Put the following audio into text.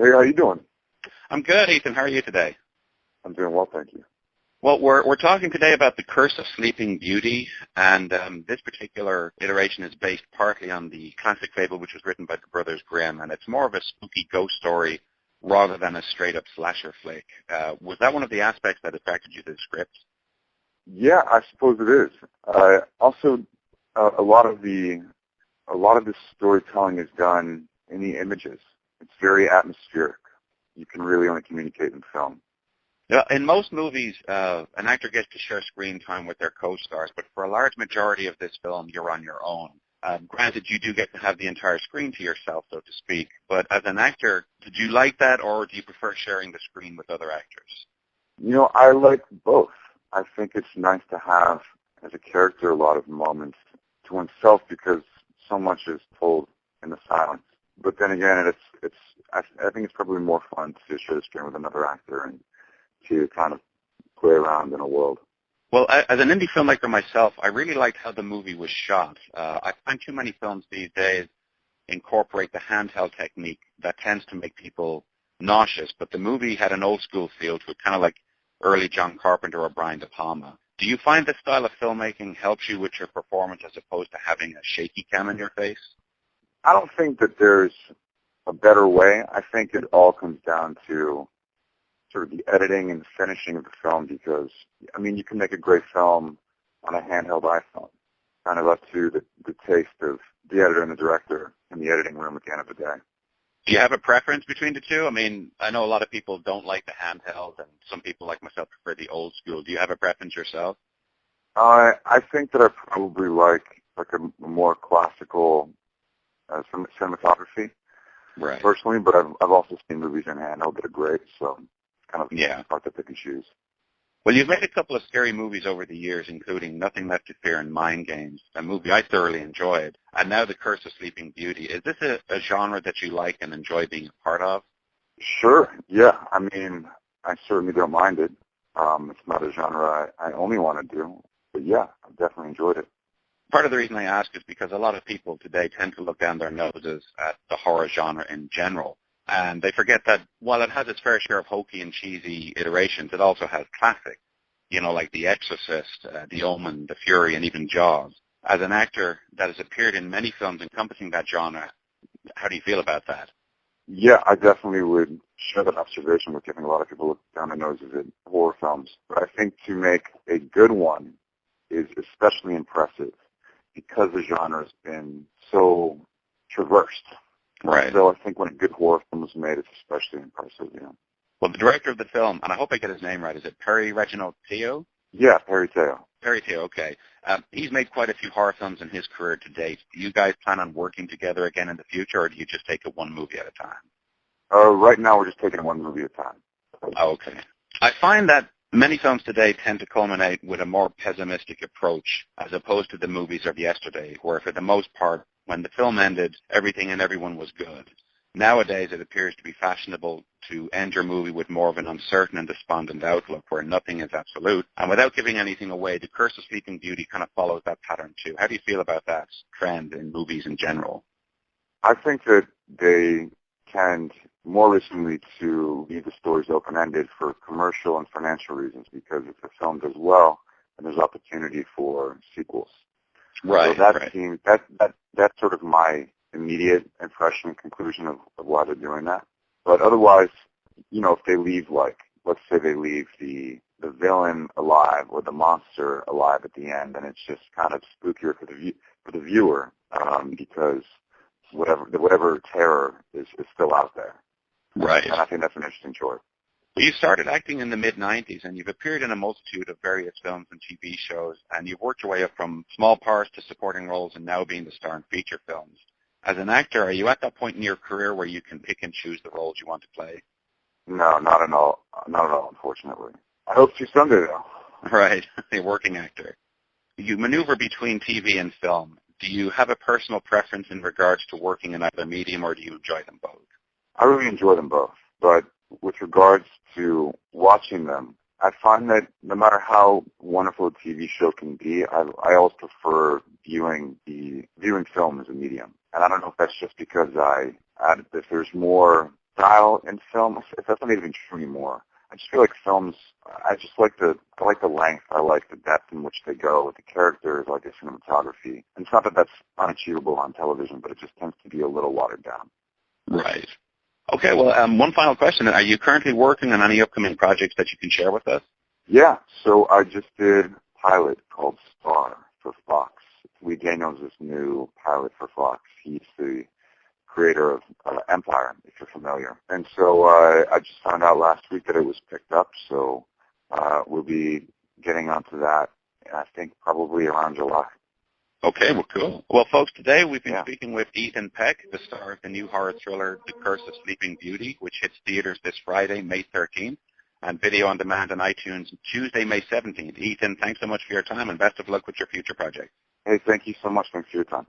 Hey, how you doing? I'm good, Ethan. How are you today? I'm doing well, thank you. Well, we're talking today about The Curse of Sleeping Beauty, and this particular iteration is based partly on the classic fable which was written by the Brothers Grimm, and it's more of a spooky ghost story rather than a straight-up slasher flick. Was that one of the aspects that attracted you to the script? Yeah, I suppose it is. Also, a lot of the storytelling is done in the images. It's very atmospheric. You can really only communicate in film. Yeah, in most movies, an actor gets to share screen time with their co-stars, but for a large majority of this film, you're on your own. Granted, you do get to have the entire screen to yourself, so to speak, but as an actor, did you like that, or do you prefer sharing the screen with other actors? You know, I like both. I think it's nice to have, as a character, a lot of moments to oneself because so much is told in the silence. But then again, I think it's probably more fun to share the screen with another actor and to kind of play around in a world. Well, as an indie filmmaker myself, I really liked how the movie was shot. I find too many films these days incorporate the handheld technique that tends to make people nauseous, but the movie had an old school feel to it, kind of like early John Carpenter or Brian De Palma. Do you find this style of filmmaking helps you with your performance as opposed to having a shaky cam in your face? I don't think that there's a better way. I think it all comes down to sort of the editing and finishing of the film because, I mean, you can make a great film on a handheld iPhone, kind of up to the taste of the editor and the director in the editing room at the end of the day. Do you have a preference between the two? I mean, I know a lot of people don't like the handheld, and some people like myself prefer the old school. Do you have a preference yourself? I think that I probably like a more classical cinematography, right? Personally, but I've also seen movies in handheld that are great, so it's kind of hard to pick and choose. Well, you've made a couple of scary movies over the years, including Nothing Left to Fear and Mind Games, a movie I thoroughly enjoyed, and now The Curse of Sleeping Beauty. Is this a genre that you like and enjoy being a part of? Sure, yeah. I mean, I certainly don't mind it. It's not a genre I only want to do, but yeah, I've definitely enjoyed it. Part of the reason I ask is because a lot of people today tend to look down their noses at the horror genre in general, and they forget that while it has its fair share of hokey and cheesy iterations, it also has classics, like The Exorcist, The Omen, The Fury, and even Jaws. As an actor that has appeared in many films encompassing that genre, how do you feel about that? Yeah, I definitely would share that observation with giving a lot of people look down their noses at horror films. But I think to make a good one is especially impressive because the genre has been so traversed. Right. So I think when a good horror film is made, it's especially impressive, Well, the director of the film, and I hope I get his name right, is it Perry Reginald Teo? Yeah, Perry Teo. Perry Teo, okay. He's made quite a few horror films in his career to date. Do you guys plan on working together again in the future, or do you just take it one movie at a time? Right now, we're just taking one movie at a time. Okay. I find that many films today tend to culminate with a more pessimistic approach as opposed to the movies of yesterday, where for the most part, when the film ended, everything and everyone was good. Nowadays, it appears to be fashionable to end your movie with more of an uncertain and despondent outlook where nothing is absolute. And without giving anything away, The Curse of Sleeping Beauty kind of follows that pattern too. How do you feel about that trend in movies in general? I think that they tend more recently to leave the stories open-ended for commercial and financial reasons because if the film does well, then there's opportunity for sequels. Right. So right. That's sort of my immediate impression and conclusion of why they're doing that. But otherwise, if they leave, let's say they leave the villain alive or the monster alive at the end, then it's just kind of spookier for the viewer because whatever terror is still out there. Right. And I think that's an interesting choice. Well, you started acting in the mid-'90s, and you've appeared in a multitude of various films and TV shows, and you've worked your way up from small parts to supporting roles and now being the star in feature films. As an actor, are you at that point in your career where you can pick and choose the roles you want to play? No, not at all. Not at all, unfortunately. I hope to someday, though. Right, a working actor. You maneuver between TV and film. Do you have a personal preference in regards to working in either medium, or do you enjoy them both? I really enjoy them both, but with regards to watching them, I find that no matter how wonderful a TV show can be, I always prefer viewing film as a medium. And I don't know if that's just because there's more style in film. That's not even true anymore. I just feel like films. I like the length. I like the depth in which they go with the characters, like the cinematography. And it's not that that's unachievable on television, but it just tends to be a little watered down. Right. Okay, well, one final question. Are you currently working on any upcoming projects that you can share with us? Yeah, so I just did a pilot called Star for Fox. Lee Daniels' this new pilot for Fox. He's the creator of Empire, if you're familiar. And so I just found out last week that it was picked up, so we'll be getting onto that, I think, probably around July. Okay, well, cool. Well, folks, today we've been speaking with Ethan Peck, the star of the new horror thriller The Curse of Sleeping Beauty, which hits theaters this Friday, May 13th, and video on demand on iTunes Tuesday, May 17th. Ethan, thanks so much for your time, and best of luck with your future projects. Hey, thank you so much. Thanks for your time.